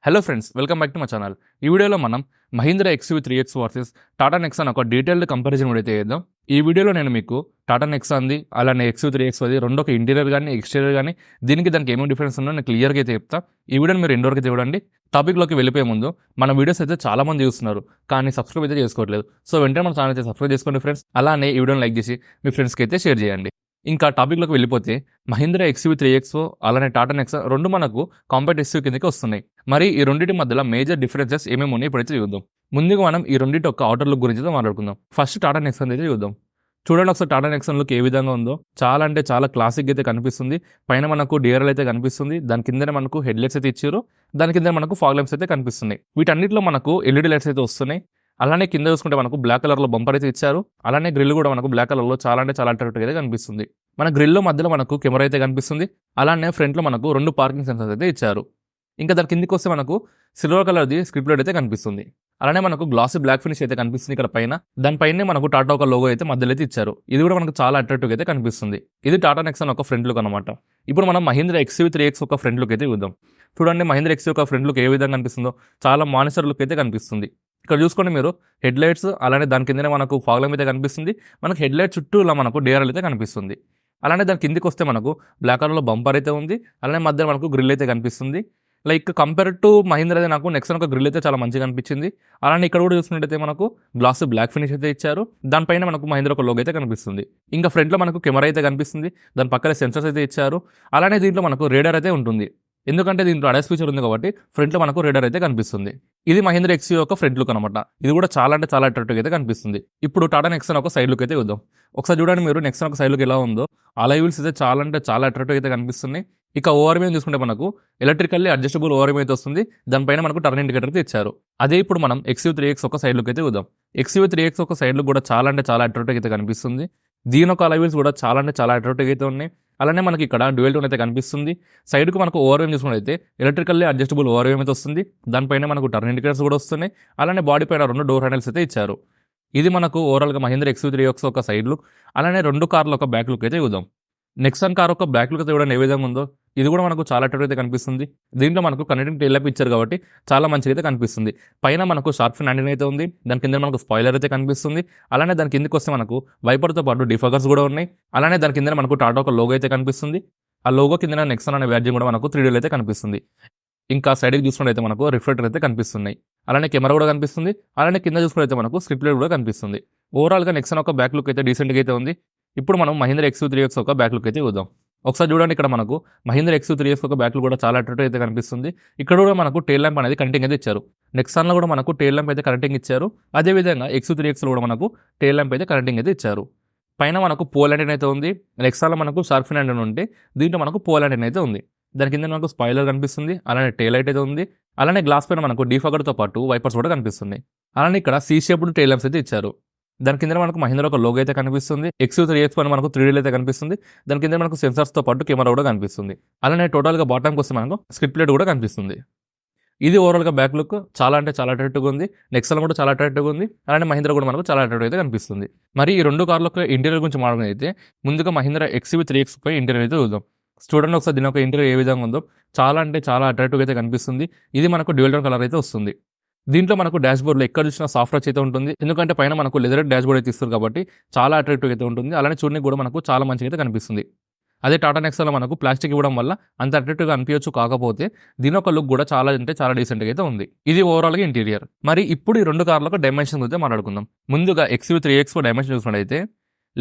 Hello friends, welcome back to my channel. ఈ వీడియోలో మనం Mahindra XUV3X versus Tata Nexon ఒక డీటెయిల్డ్ కంపారిజన్ అయితే చేద్దాం. ఈ వీడియోలో నేను మీకు టాటా నెక్సాన్ది అలానే XUV3X రెండు ఒక ఇంటీరియర్ కానీ ఎక్స్టీరియర్ కానీ దానికి ఏమేమి డిఫరెన్స్ ఉందో నేను క్లియర్గా అయితే చెప్తా. ఈ వీడియోని మీరు ఎండ్ వరకు చూడండి. టాపిక్లోకి వెళ్ళిపోయే ముందు మన వీడియోస్ అయితే చాలా మంది చూస్తున్నారు కానీ సబ్స్క్రైబ్ అయితే చేసుకోవట్లేదు. సో వెంటనే మన ఛానల్ అయితే సబ్స్క్రైబ్ చేసుకోండి ఫ్రెండ్స్. అలానే ఈ వీడియోని లైక్ చేసి మీ ఫ్రెండ్స్కి అయితే షేర్ చేయండి. ఇంకా టాపిక్లోకి వెళ్ళిపోతే మహీంద్రా XUV3X అలానే టాటా నెక్సాన్ రెండు మనకు కాంపాక్ట్ SUV కిందకి వస్తున్నాయి. మరి ఈ రెండింటి మధ్యలో మేజర్ డిఫరెన్సెస్ ఏమేమి ఉన్నాయి ఇప్పుడైతే చూద్దాం. ముందుగా మనం ఈ రెండింటి ఒక అవుటర్ లుక్ గురించి మాట్లాడుకుందాం. ఫస్ట్ టాటా నెక్సాన్ అయితే చూద్దాం. చూడండి ఒకసారి టాటా నెక్సాన్ లుక్ ఏ విధంగా ఉందో. చాలా అంటే చాలా క్లాసిక్ అయితే కనిపిస్తుంది. పైన మనకు డిఆర్ఎల్ అయితే కనిపిస్తుంది. దాని కిందనే మనకు హెడ్ లైట్స్ అయితే ఇచ్చారు. దాని కింద మనకు ఫాగ్ ల్యాంప్స్ అయితే కనిపిస్తున్నాయి. వీటన్నిటిలో మనకు LED లైట్స్ అయితే వస్తున్నాయి. అలానే కింద చూసుకుంటే మనకు బ్లాక్ కలర్లో బంపర్ అయితే ఇచ్చారు. అలానే గ్రిల్ కూడా మనకు బ్లాక్ కలర్లో చాలా అంటే చాలా అట్రాక్టివ్ అయితే కనిపిస్తుంది. మన గ్రిల్లో మధ్యలో మనకు కెమెరా అయితే కనిపిస్తుంది. అలానే ఫ్రంట్లో మనకు 2 పార్కింగ్ సెన్సర్స్ అయితే ఇచ్చారు. ఇంకా దాని కిందికి వస్తే మనకు సిల్వర్ కలర్ది స్క్రిప్ట్ లైట్ అయితే కనిపిస్తుంది. అలానే మనకు గ్లాసీ బ్లాక్ ఫినిష్ అయితే కనిపిస్తుంది ఇక్కడ పైన. దానిపైనే మనకు టాటా ఒక లోగో అయితే మధ్యలో అయితే ఇచ్చారు. ఇది కూడా మనకు చాలా అట్రాక్టివ్ అయితే కనిపిస్తుంది. ఇది టాటా నెక్సాన్ ఒక ఫ్రంట్ లుక్ అనమాట. ఇప్పుడు మనం మహీంద్రా XUV3X ఒక ఫ్రంట్ లుక్ అయితే చూద్దాం. చూడండి మహీంద్రా XUV ఒక ఫ్రంట్ లుక్ ఏ విధంగా కనిపిస్తుందో. చాలా మానిటర్ లుక్ అయితే కనిపిస్తుంది. ఇక్కడ చూసుకోండి మీరు హెడ్ లైట్స్ అలానే దాని కిందనే మనకు ఫాగ్ ల్యాంప్ అయితే కనిపిస్తుంది. మనకు హెడ్ లైట్ చుట్టూ ఇలా మనకు డిఆర్ఎల్ అయితే కనిపిస్తుంది. అలానే దాని కిందికి వస్తే మనకు బ్లాక్ కలర్లో బంపర్ అయితే ఉంది. అలానే మధ్యలో మనకు గ్రిల్ అయితే కనిపిస్తుంది. లైక్ కంపేర్ టు మహీంద్రా నాకు నెక్సాన్ ఒక గ్రిల్ అయితే చాలా మంచిగా అనిపించింది. అలానే ఇక్కడ కూడా చూసుకున్నట్టయితే మనకు గ్లాస్ బ్లాక్ ఫినిష్ అయితే ఇచ్చారు. దానిపైన మనకు మహీంద్రా ఒక లోగో అయితే కనిపిస్తుంది. ఇంకా ఫ్రంట్లో మనకు కెమెరా అయితే కనిపిస్తుంది. దాని పక్కన సెన్సర్స్ అయితే ఇచ్చారు. అలానే దీంట్లో మనకు రేడార్ అయితే ఉంటుంది. ఎందుకంటే దీంట్లో అడాస్ ఫీచర్ ఉంది కాబట్టి ఫ్రంట్లో మనకు రేడార్ అయితే కనిపిస్తుంది. ఇది మహీంద్రా XUV ఒక ఫ్రంట్ లుక్ అనమాట. ఇది కూడా చాలా అంటే చాలా అట్రాక్టివ్ అయితే కనిపిస్తుంది. ఇప్పుడు టాటా నెక్సాన్ ఒక సైడ్ లుక్ అయితే చూద్దాం. ఒకసారి చూడండి మీరు నెక్సాన్ ఒక సైడ్ లుక్ ఎలా ఉందో. అలాయ్ వీల్స్ అయితే చాలా అంటే చాలా అట్రాక్టివ్ అయితే కనిపిస్తున్నాయి. ఇక ఓఆర్ఎం చూసుకుంటే మనకు ఎలక్ట్రికల్లీ అడ్జస్టబుల్ ఓఆర్ఎం అయితే వస్తుంది. దానిపైన మనకు టర్న్ ఇండికేటర్ అయితే ఇచ్చారు. అదే ఇప్పుడు మనం XUV3X ఒక సైడ్ లుక్ అయితే చూద్దాం. XUV3X ఒక సైడ్ లుక్ కూడా చాలా అంటే చాలా అట్రాక్టివ్ అయితే కనిపిస్తుంది. దీని ఒక అలాయ్ వీల్స్ కూడా చాలా అంటే చాలా అట్రాక్టివ్ అయితే ఉన్నాయి. అలానే మనకి ఇక్కడ డ్యూయల్ టోన్ అయితే కనిపిస్తుంది. సైడ్కు మనకు ఓఆర్ఎం చూసుకున్నట్లయితే ఎలక్ట్రికల్లీ అడ్జస్టబుల్ ఓఆర్ఎం అయితే వస్తుంది. దానిపైన మనకు టర్న్ ఇండికేటర్స్ కూడా వస్తున్నాయి. అలానే బాడీ పైన 2 డోర్ హ్యాండిల్స్ అయితే ఇచ్చారు. ఇది మనకు ఓవరాల్గా మహీంద్రా XUV3X ఒక సైడ్ లుక్. అలానే 2 కార్ల ఒక బ్యాక్ లుక్ అయితే చూద్దాం. నెక్సాన్ కార్ ఒక బ్యాక్ లుక్ అయితే చూడండి ఏ విధంగా ఉందో. ఇది కూడా మనకు చాలా అట్రాక్టివ్ అయితే కనిపిస్తుంది. దీంట్లో మనకు కనెక్టింగ్ టెయిల్ ల్యాంప్ ఇచ్చారు కాబట్టి చాలా మంచిగా అయితే కనిపిస్తుంది. పైన మనకు షార్ప్ ఫిన్ యాంటెన్నా అయితే ఉంది. దాని కింద మనకు స్పాయిలర్ అయితే కనిపిస్తుంది. అలానే దాని కిందకి వస్తే మనకు వైపర్తో పాటు డిఫగర్స్ కూడా ఉన్నాయి. అలానే దాని కింద మనకు టాటా ఒక లోగో అయితే కనిపిస్తుంది. ఆ లోగో కింద నెక్సాన్ అనే బ్యాడ్జింగ్ కూడా మనకు 3Dలో అయితే కనిపిస్తుంది. ఇంకా సైడ్కి చూసుకున్నట్లయితే మనకు రిఫ్లెక్టర్ అయితే కనిపిస్తున్నాయి. అలానే కెమెరా కూడా కనిపిస్తుంది. అలానే కింద చూసుకున్నట్లయితే మనకు స్క్రిప్ట్ లైట్ కూడా కనిపిస్తుంది. ఓవరాల్గా నెక్సాన్ ఒక బ్యాక్ లుక్ అయితే డీసెంట్గా అయితే ఉంది. ఇప్పుడు మనం మహీంద్రా XUV3X ఒక బ్యాక్ లుక్ అయితే చూద్దాం. ఒకసారి చూడండి ఇక్కడ మనకు మహీంద్రా XUV3X ఒక బ్యాక్ లుక్ కూడా చాలా అట్రాక్టివ్ అయితే కనిపిస్తుంది. ఇక్కడ కూడా మనకు టెయిల్ ల్యాంప్ అనేది కనెక్టింగ్ అయితే ఇచ్చారు. నెక్సాన్లో కూడా మనకు టెయిల్ ల్యాంప్ అయితే కనెక్టింగ్ ఇచ్చారు. అదేవిధంగా XUV3Xలో కూడా మనకు టెయిల్ ల్యాంప్ అయితే కనెక్టింగ్ అయితే ఇచ్చారు. పైన మనకు పోల్ యాంటెన్నా అయితే ఉంది. నెక్సాన్లో మనకు షార్ప్ ఫిన్ యాంటెన్నా ఉంటే దీంట్లో మనకు పోల్ యాంటెన్నా అయితే ఉంది. దాని కింద మనకు స్పాయిలర్ కనిపిస్తుంది. అలానే టెయిల్ లైట్ అయితే ఉంది. అలానే గ్లాస్ పైన మనకు డిఫగర్తో పాటు వైపర్స్ కూడా కనిపిస్తున్నాయి. అలానే ఇక్కడ C-షేప్డ్ టెయిల్ ల్యాంప్స్ అయితే ఇచ్చారు. దాని కింద మనకు మహీంద్రా ఒక లోగో అయితే కనిపిస్తుంది. XUV3X పైన మనకు 3Dలో అయితే కనిపిస్తుంది. దాని కింద మనకు సెన్సార్స్తో పాటు కెమెరా కూడా కనిపిస్తుంది. అలానే టోటల్గా బాటంకి వస్తే మనకు స్క్రిప్ట్ లైట్ కూడా కనిపిస్తుంది. ఇది ఓవరాల్గా బ్యాక్ లుక్ చాలా అంటే చాలా అట్రాక్టివ్గా ఉంది. నెక్సాన్ కూడా చాలా అట్రాక్టివ్గా ఉంది. అలానే మహీంద్రా కూడా మనకు చాలా అట్రాక్టివ్ అయితే కనిపిస్తుంది. మరి ఈ 2 కార్ల యొక్క ఇంటీరియర్ గురించి మాట్లాడుకుని అయితే ముందుగా మహీంద్రా XUV3X పై ఇంటీరియర్ అయితే చూద్దాం. చూడండి ఒకసారి దీని ఒక ఇంటీరియర్ ఏ విధంగా ఉందో. చాలా అంటే చాలా అట్రాక్టివ్గా అయితే కనిపిస్తుంది. ఇది మనకు డ్యూయల్ టోన్ కలర్ అయితే వస్తుంది. దీంట్లో మనకు డాష్ బోర్డ్లో ఎక్కడ చూసినా సాఫ్ట్ టచ్ అయితే ఉంటుంది. ఎందుకంటే పైన మనకు లెదర్ డాష్ బోర్డ్ అయితే ఇస్తారు కాబట్టి చాలా అట్రాక్టివ్ అయితే ఉంటుంది. అలానే చూడడానికి కూడా మనకు చాలా మంచిగా అయితే కనిపిస్తుంది. అదే టాటా నెక్సాన్లో మనకు ప్లాస్టిక్ ఇవ్వడం వల్ల అంత అట్రాక్టివ్గా అనిపించచ్చు. కాకపోతే దీని ఒక లుక్ కూడా చాలా అంటే చాలా డీసెంట్గా అయితే ఉంది. ఇది ఓవరాల్గా ఇంటీరియర్. మరి ఇప్పుడు ఈ 2 కార్లకు డైమెన్షన్ గురించి మాట్లాడుకుందాం. ముందుగా XUV3X డైమెన్షన్ చూసినట్టయితే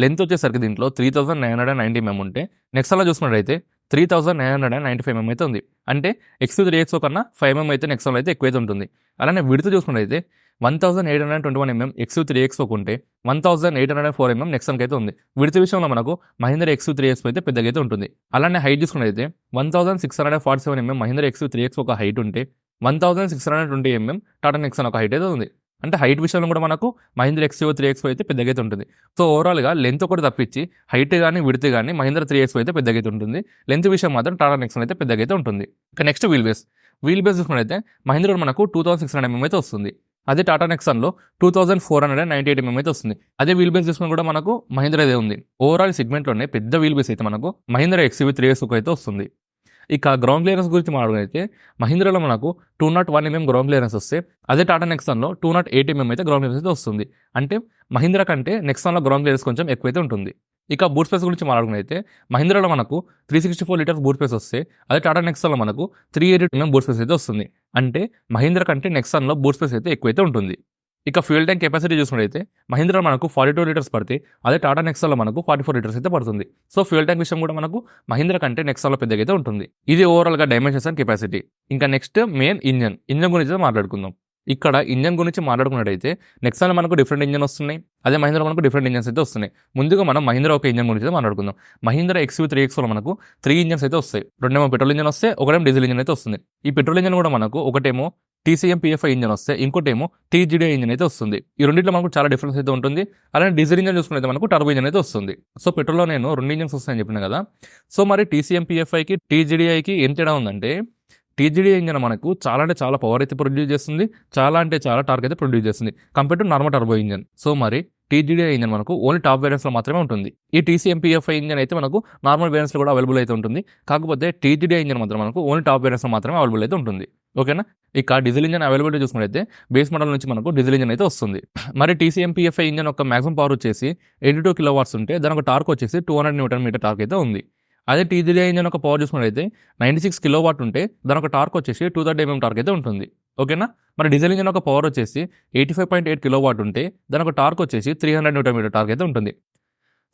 లెంత్ వచ్చేసరికి దీంట్లో 3990 mm ఉంటే నెక్సాన్లో చూసుకున్నట్టయితే 3995 mm అయితే ఉంది. అంటే XUV3X కన్నా 5 mm అయితే నెక్సాన్లో అయితే ఎక్కువైతే ఉంటుంది. అలానే విడ్త్ చూసుకున్నట్టయితే 1821 mm XUV3X ఉంటే 1804 mm నెక్సాన్కి అయితే ఉంది. విడ్త్ విషయంలో మనకు మహీంద్రా XUV3X అయితే పెద్దగా అయితే ఉంటుంది. అలానే హైట్ చూసుకున్నట్టయితే 1647 mm మహీంద్రా XUV3X ఒక హైట్ ఉంటే 1620 mm టాటా నెక్సాన్ ఒక హైట్ అయితే ఉంది. అంటే హైట్ విషయంలో కూడా మనకు మహీంద్రా XUV3X అయితే పెద్దగా అయితే ఉంటుంది. సో ఓవరాల్గా లెంత్ ఒకటి తప్పించి హైట్ కానీ విడ్త్ కానీ మహీంద్రా 3X అయితే పెద్దగా అయితే ఉంటుంది. లెంత్ విషయం మాత్రం టాటా నెక్సాన్ అయితే పెద్దగా అయితే ఉంటుంది. ఇక నెక్స్ట్ వీల్ బేస్ చూసుకున్నట్టయితే మహీంద్రా మనకు 2600 mm అయితే వస్తుంది. అదే టాటా నెక్సాన్లో 2498 mm అయితే వస్తుంది. అదే వీల్ బేస్ చూసుకుని కూడా మనకు మహీంద్రా అదే ఉంది. ఓవరాల్ సెగ్మెంట్లోనే పెద్ద వీల్ బేస్ అయితే మనకు మహీంద్రా XUV3X అయితే వస్తుంది. ఇక గ్రౌండ్ క్లియరెన్స్ గురించి మాట్లాడితే మహీంద్రాలో మనకు 201 mm గ్రౌండ్ క్లియరెన్స్ వస్తే అదే టాటా నెక్సాన్లో 208 mm అయితే గ్రౌండ్ క్లియరెన్స్ అయితే వస్తుంది. అంటే మహీంద్రా కంటే నెక్సాన్లో గ్రౌండ్ క్లియరెన్స్ కొంచెం ఎక్కువైతే ఉంటుంది. ఇక బూట్ స్పేస్ గురించి మాట్లాడుకున్నైతే మహీంద్రాలో మనకు 364 లీటర్స్ బూట్ స్పేస్ వస్తే అదే టాటా నెక్సాన్లో మనకు 380 mm బూట్ స్పేస్ అయితే వస్తుంది. అంటే మహీంద్రా కంటే నెక్సాన్లో బూట్ స్పేస్ అయితే ఎక్కువైతే ఉంటుంది. ఇక ఫ్యూయల్ ట్యాంక్ కెపాసిటీ చూసుకున్నైతే మహీంద్రా మనకు 42 లీటర్స్ పడితే అదే టాటా నెక్సాన్లో మనకు 44 లీటర్స్ అయితే పడుతుంది. సో ఫ్యూయల్ ట్యాంక్ విషయం కూడా మనకు మహీంద్రా కంటే నెక్సాన్లో పెద్దగా అయితే ఉంటుంది. ఇది ఓవరాల్గా డైమెన్షన్స్ అండ్ కెపాసిటీ. ఇంకా నెక్స్ట్ మెయిన్ ఇంజన్ గురించి మాట్లాడుకుందాం. ఇక్కడ ఇంజన్ గురించి మాట్లాడుకున్నట్టయితే నెక్సాన్లో మనకు డిఫరెంట్ ఇంజన్ వస్తున్నాయి, అదే మహీంద్రా మనకు డిఫరెంట్ ఇంజన్స్ అయితే వస్తున్నాయి. ముందుగా మనం మహీంద్రా ఒక ఇంజన్ గురించి మాట్లాడుకుందాం. మహీంద్రా XUV3XO మనకు 3 ఇంజన్స్ అయితే వస్తాయి. రెండేమో పెట్రోల్ ఇంజన్ వస్తే ఒకటేమో డీజిల్ ఇంజన్ అయితే వస్తుంది. ఈ పెట్రోల్ ఇంజన్ కూడా మనకు ఒకటేమో TCM PFI ఇంజన్ వస్తే ఇంకోటేమో TGDI ఇంజన్ అయితే వస్తుంది. ఈ రెండింటిలో మనకు చాలా డిఫరెన్స్ అయితే ఉంటుంది. అలానే డీజిల్ ఇంజన్ చూసుకుంటే మనకు టర్బో ఇంజన్ అయితే వస్తుంది. సో పెట్రోల్లో నేను 2 ఇంజన్స్ వస్తాయని చెప్పిన కదా. సో మరి TCM PFIకి TGDIకి ఏం తేడా ఉందంటే TGDI ఇంజన్ మనకు చాలా అంటే చాలా పవర్ అయితే ప్రొడ్యూస్ చేస్తుంది, చాలా అంటే చాలా టార్క్ అయితే ప్రొడ్యూస్ చేస్తుంది compare to normal turbo engine. So మరి TGDI ఇంజన్ మనకు ఓన్లీ టాప్ వేరియంట్స్లో మాత్రమే ఉంటుంది. ఈ TCM PFI ఇంజన్ అయితే మనకు నార్మల్ వేరియంట్స్లో కూడా అవైలబుల్ అయితే ఉంటుంది. కాకపోతే TGDI ఇంజన్ మాత్రం మనకు ఓన్లీ టాప్ వేరియంట్స్లో మాత్రమే అవైలబుల్ అయితే ఉంటుంది. ఓకేనా. ఇక డీజిల్ ఇంజన్ అవైలబిలిటీ చూసుకుంటే బేస్ మోడల్ నుంచి మనకు డీజిల్ ఇంజన్ అయితే వస్తుంది. మరి TCM PFI ఇంజన్ యొక్క మాక్సిమం పవర్ వచ్చేసి 82 kW ఉంటే దాని ఒక టార్క్ వచ్చేసి 200 Nm టార్క్ అయితే ఉంది. అదే TGDI ఇంజన్ ఒక పవర్ చూసుకున్నట్లయితే 96 kW ఉంటే దాని ఒక టార్క్ వచ్చేసి 230 mm టార్క్ అయితే ఉంటుంది. ఓకేనా. మరి డీజిల్ ఇంజన్ ఒక పవర్ వచ్చేసి 85.8 kW ఉంటే దాని ఒక టార్క్ వచ్చేసి 300 Nm టార్క్ అయితే ఉంటుంది.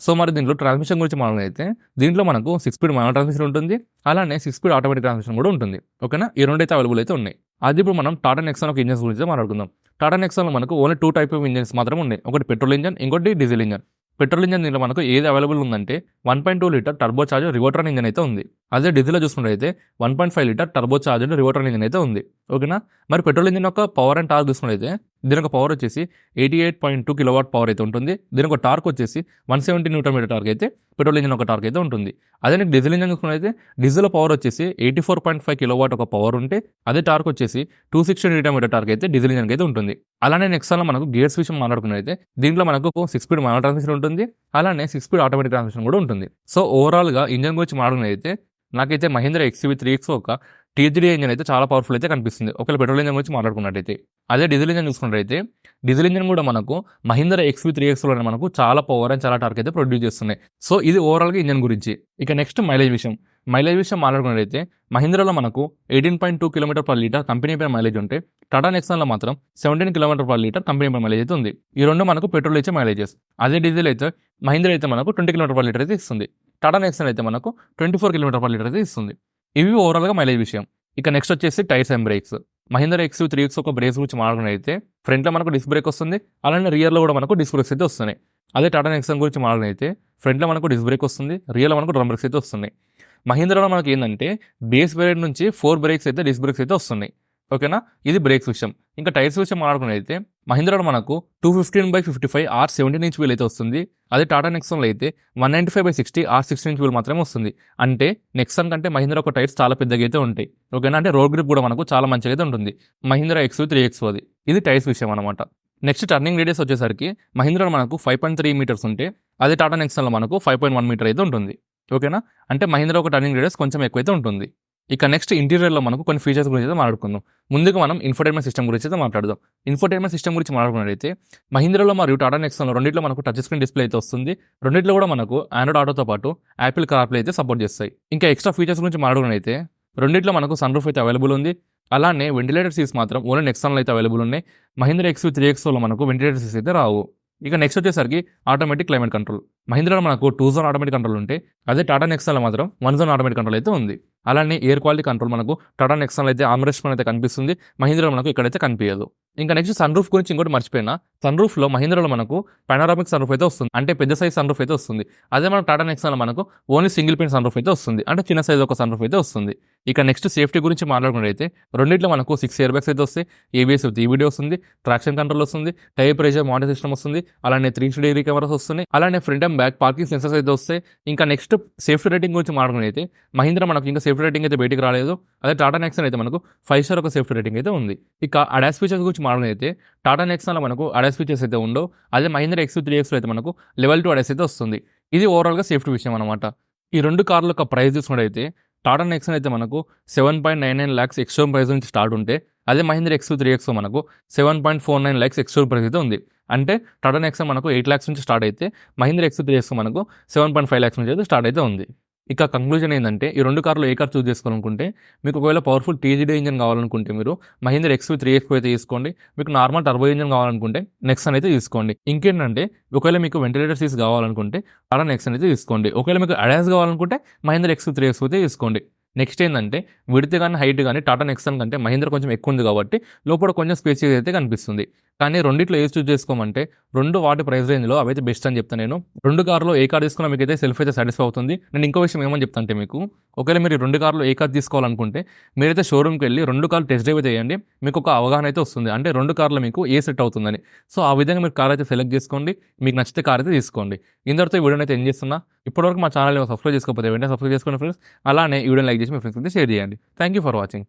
సో మరి దీంట్లో ట్రాన్స్మిషన్ గురించి మాట్లాడితే దీంట్లో మనకు 6 స్పీడ్ మాన్యువల్ ట్రాన్స్మిషన్ ఉంటుంది, అలానే 6 స్పీడ్ ఆటోమేటిక్ ట్రాన్స్మిషన్ కూడా ఉంటుంది. ఓకేనా. ఈ రెండు అయితే అవైలబుల్ అయితే ఉన్నాయి. అది ఇప్పుడు మనం టాటా నెక్సాన్ ఒక ఇంజన్స్ గురించి మాట్లాడుకుందాం. టాటా నెక్సాన్లో మనకు ఓన్లీ 2 టైప్ ఆఫ్ ఇంజన్స్ మాత్రం ఉన్నాయి. ఒకటి పెట్రోల్ ఇంజన్, ఇంకోటి డీజిల్ ఇంజన్. పెట్రోల్ ఇంజన్ దీంట్లో మనకు ఏది అవైలబుల్ ఉందంటే 1.2 లీటర్ టర్బో చార్జ్ రివర్ట్రాన్ ఇంజన్ అయితే ఉంది. అదే డీజిల్లో చూసుకున్నట్లయితే 1.5 లీటర్ టర్బో చార్జ్ రివర్ట్రాన్ ఇంజన్ అయితే ఉంది. ఓకేనా. మరి పెట్రోల్ ఇంజన్ యొక్క పవర్ అండ్ టార్క్ చూసుకున్నట్లయితే దీని ఒక పవర్ వచ్చేసి 88.2 kW పవర్ అయితే ఉంటుంది. దీని ఒక టార్క్ వచ్చేసి 170 Nm టార్క్ అయితే పెట్రోల్ ఇంజన్ ఒక టార్క్ అయితే ఉంటుంది. అదే నీకు డీజిల్ ఇంజన్ చూసుకున్నట్లయితే డీజిల్ పవర్ వచ్చేసి 84.5 kW ఒక పవర్ ఉంటే అదే టార్క్ వచ్చేసి 260 Nm టార్క్ అయితే డీజిల్ ఇంజన్ అయితే ఉంటుంది. అలానే నెక్సాన్లో మనకు గేర్స్ విషయం మాట్లాడుకున్నట్లయితే దీంట్లో మనకు 6 స్పీడ్ మాన్యువల్ ట్రాన్స్మిషన్ ఉంటుంది, అలానే 6 స్పీడ్ ఆటోమేటిక్ ట్రాన్స్మిషన్ కూడా ఉంటుంది. సో ఓవరాల్గా ఇంజన్ గురించి మాట్లాడుకున్నట్లయితే నాకైతే మహీంద్రా XUV3XO ఒక TGDI ఇంజన్ అయితే చాలా పవర్ఫుల్ అయితే కనిపిస్తుంది ఒకవేళ పెట్రోల్ ఇంజన్ గురించి మాట్లాడుకున్నట్టయితే. అదే డీజిల్ ఇంజన్ చూసుకున్నట్టయితే డీజిల్ ఇంజన్ కూడా మనకు మహీంద్రా XUV3XOలో మనకు చాలా పవర్ అండ్ చాలా టార్క్ అయితే ప్రొడ్యూస్ చేస్తున్నాయి. సో ఇది ఓవరాల్గా ఇంజన్ గురించి. ఇక నెక్స్ట్ మైలేజ్ విషయం మాట్లాడుకున్నట్టయితే మహీంద్రాలో మనకు 18.2 km/లీటర్ కంపెనీ పై మైలేజ్ ఉంటే టాటా నెక్సాన్లో మాత్రం 17 km/లీటర్ కంపెనీ పై మైలేజ్ అయితే ఉంది. ఈ రెండు మనకు పెట్రోల్ ఇచ్చే మైలేజెస్. అదే డీజిల్ అయితే మహీంద్రా అయితే మనకు 20 km/లీటర్ అయితే ఇస్తుంది, టాటా నెక్సాన్ అయితే మనకు 24 km/లీటర్ అయితే ఇస్తుంది. ఇవి ఓవరాల్గా మైలేజ్ విషయం. ఇక నెక్స్ట్ వచ్చేసి tyres and breaks. Mahindra XUV3XO ఒక బ్రేక్స్ గురించి మాట్లాడుకున్నట్టయితే ఫ్రంట్లో మనకు డిస్క్ బ్రేక్ వస్తుంది, అలానే రియర్లో కూడా మనకు డిస్క్ బ్రేక్స్ అయితే వస్తున్నాయి. అదే టాటా నెక్సాన్ గురించి మాట్లాడినైతే ఫ్రంట్లో మనకు డిస్క్ బ్రేక్ వస్తుంది, రియర్లో మనకు డ్రమ్ బ్రేక్స్ అయితే వస్తున్నాయి. మహీంద్రాలో మనకి ఏంటంటే బేస్ వేరియంట్ నుంచి 4 బ్రేక్స్ అయితే డిస్క్ బ్రేక్స్ అయితే వస్తున్నాయి. ఓకేనా. ఇది బ్రేక్స్ విషయం. ఇంకా టైర్స్ విషయం మాట్లాడుకున్నైతే మహీంద్రాలో మనకు 215/55 R17 ఇంచ్ వీల్ అయితే వస్తుంది. అదే టాటా నెక్సాన్లో అయితే 195/60 R16 ఇంచ్ వీల్ మాత్రమే వస్తుంది. అంటే నెక్సాన్ కంటే మహీంద్రా ఒక టైర్స్ చాలా పెద్దగా అయితే ఉంటాయి. ఓకేనా. అంటే రోడ్ గ్రిప్ కూడా మనకు చాలా మంచిగా అయితే ఉంటుంది మహీంద్రా XUV3XO అది. ఇది టైర్స్ విషయం అనమాట. నెక్స్ట్ టర్నింగ్ రేడియస్ వచ్చేసరికి మహీంద్రాలో మనకు 5.3 మీటర్స్ ఉంటే అదే టాటా నెక్సాన్లో మనకు 5.1 మీటర్ అయితే ఉంటుంది. ఓకేనా. అంటే మహీంద్రా ఒక టర్నింగ్ రేడియస్ కొంచెం ఎక్కువైతే ఉంటుంది. ఇక నెక్స్ట్ ఇంటీరియర్లో మనకు కొన్ని ఫీచర్స్ గురించి అయితే మాట్లాడుకుందాం. ముందుగా మనం ఇన్ఫోటైన్మెంట్ సిస్టమ్ గురించి అయితే మాట్లాడదాం. ఇన్ఫోటైన్మెంట్ సిస్టమ్ గురించి మాట్లాడుకున్నట్లయితే మహీంద్రాలో మరియు టాటా నెక్సాన్లో రెండిట్లో మనకు టచ్ స్క్రీన్ డిస్ప్లే అయితే వస్తుంది. రెండిట్లో కూడా మనకు ఆండ్రాయిడ్ ఆటోతో పాటు యాపిల్ కార్ప్లే అయితే సపోర్ట్ చేస్తాయి. ఇంకా ఎక్స్ట్రా ఫీచర్స్ గురించి మాట్లాడుకున్నట్లయితే రెండిట్లో మనకు సన్ రూఫ్ అయితే అవైలబుల్ ఉంది, అలానే వెంటిలేటర్ సీట్స్ మాత్రం ఓన్లీ నెక్సాన్లో అయితే అవైలబుల్ ఉన్నాయి. మహీంద్రా XUV3XOలో మనకు వెంటిలేటర్ సీట్స్ అయితే రావు. ఇక నెక్స్ట్ వచ్చేసరికి ఆటోమేటిక్ క్లైమేట్ కంట్రోల్. మహీంద్రాలో మనకు 2 జోన్ ఆటోమేటిక్ కంట్రోల్ ఉంటే అదే టాటా నెక్సాన్లో మాత్రం 1 జోన్ ఆటోమేటిక్ కంట్రోల్ అయితే ఉంది. అలానే ఎయిర్ క్వాలిటీ కంట్రోల్ మనకు టాటా నెక్సాన్లో అయితే ఆర్మ్రెస్ట్ అయితే కనిపిస్తుంది, మహీంద్రాలో మనకు ఇక్కడైతే కనిపించదు. ఇంకా నెక్స్ట్ సన్ రూఫ్ గురించి ఇంకోటి మర్చిపోయినా, సన్ రూఫ్లో మహీంద్రాలో మనకు పానోరామిక్ సన్ రూఫ్ అయితే వస్తుంది, అంటే పెద్ద సైజ్ సన్ రూఫ్ అయితే వస్తుంది. అదే మన టాటా నెక్సాన్లో మనకు only single pane sunroof అయితే వస్తుంది, అంటే చిన్న సైజ్ ఒక సన్ రూఫ్ అయితే వస్తుంది. ఇక నెక్స్ట్ సేఫ్టీ గురించి మాట్లాడుకున్నట్లయితే రెండిట్లో మనకు 6 ఎయిర్ బ్యాగ్స్ అయితే వస్తాయి, ABS విత్ EBD వస్తుంది, ట్రాక్షన్ కంట్రోల్ వస్తుంది, టైర్ ప్రెషర్ మానిటర్ సిస్టమ్ వస్తుంది, అలానే 360 డిగ్రీ కెమెరాస్ వస్తున్నాయి, అలానే front and back parking sensors అయితే వస్తాయి. ఇంకా నెక్స్ట్ సేఫ్టీ రేటింగ్ గురించి మాట్లాడుకున్నట్లయితే మహీంద్రా మనకు ఇంకా సేఫ్టీ రేటింగ్ అయితే బయటికి రాలేదు. అదే టాటా నెక్సాన్ అయితే మనకు 5 స్టార్ ఒక సేఫ్టీ రేటింగ్ అయితే ఉంది. ఇక అడాస్ ఫీచర్స్ గురించి మాట్లాడితే టాటా నెక్సాన్లో మనకు అడాస్ ఫీచర్స్ అయితే ఉండవు, అదే మహీంద్రా XUV3XO అయితే మనకు లెవెల్ 2 అడాస్ అయితే వస్తుంది. ఇది ఓవరాల్గా సేఫ్టీ విషయం అనమాట. ఈ రెండు కార్ల యొక్క ప్రైస్ చూసుకున్నట్టయితే టాటా నెక్సన్ అయితే మనకు 7.99 lakhs ఎక్స్‌షోరూమ్ ప్రైస్ నుంచి స్టార్ట్ ఉంటే, అదే మహీంద్రా XUV3XO మనకు 7.49 lakhs ఎక్స్‌షోరూమ్ ప్రైస్ అయితే ఉంది. అంటే టాటా నెక్సన్ మనకు 8 lakhs నుంచి స్టార్ట్ అయితే, మహీంద్రా XUV3XO మనకు 7.5 lakhs నుంచి అయితే స్టార్ట్ అయితే ఉంది. ఇక కంక్లూజన్ ఏందంటే, ఈ 2 కార్‌లో ఏ కార్ చూజ్ చేసుకోవాలనుకుంటే, మీకు ఒకవేళ పవర్‌ఫుల్ TGD ఇంజిన్ కావాలనుకుంటే మీరు మహీంద్రా XUV3XO అయితే తీసుకోండి. మీకు నార్మల్ టర్బో ఇంజిన్ కావాలనుకుంటే నెక్సన్ అయితే తీసుకోండి. ఇంకేంటంటే, ఒకవేళ మీకు వెంటిలేటర్ సీట్స్ కావాలనుకుంటే టాటా నెక్సన్ అయితే తీసుకోండి. ఒకవేళ మీకు అడాస్ కావాలనుకుంటే మహీంద్రా XUV3XO అయితే తీసుకోండి. నెక్స్ట్ ఏందంటే, విడ్త్ గాని, హైట్ గాని టాటా నెక్సన్ కంటే మహీంద్రా కొంచెం ఎక్కువ ఉంది కాబట్టి లోపల కొంచెం స్పేసియస్ అయితే కనిపిస్తుంది. కానీ రెండిట్లో ఏది చూజ్ చేసుకోమంటే, 2 వాటి ప్రైస్ రేంజ్‌లో అవైతే బెస్ట్ అని చెప్తాను నేను. 2 కార్‌లో ఏ కార్ తీసుకున్నా మీకైతే సెల్ఫ్ అయితే సాటిస్ఫై అవుతుంది. నేను ఇంకో విషయం ఏమని చెప్తా అంటే మీకు, ఒకవేళ మీరు ఈ 2 కార్‌లో ఏ కార్ తీసుకోవాలనుకుంటే, మీరైతే షోరూమ్‌కి వెళ్లి 2 కార్లు టెస్ట్ డ్రైవ్ అయితే చేయండి. మీకు ఒక అవగాహన అయితే వస్తుంది. అంటే 2 కార్‌లో మీకు ఏ సెట్ అవుతుందని. సో, ఆ విధంగా మీరు కార్ అయితే సెలెక్ట్ చేసుకోండి. మీకు నచ్చితే కార్ అయితే తీసుకోండి. ఇంతటితో ఈ వీడియోని అయితే ఎండ్ చేస్తున్నా. ఇప్పటివరకు మా ఛానల్‌ని సబ్స్క్రైబ్ చేసుకోకపోతే వెంటనే సబ్స్క్రైబ్ చేసుకోండి ఫ్రెండ్స్. అలానే ఈ వీడియోని లైక్ చేసి మీ ఫ్రెండ్స్‌కి అయితే షేర్ చేయండి. Thank you for watching.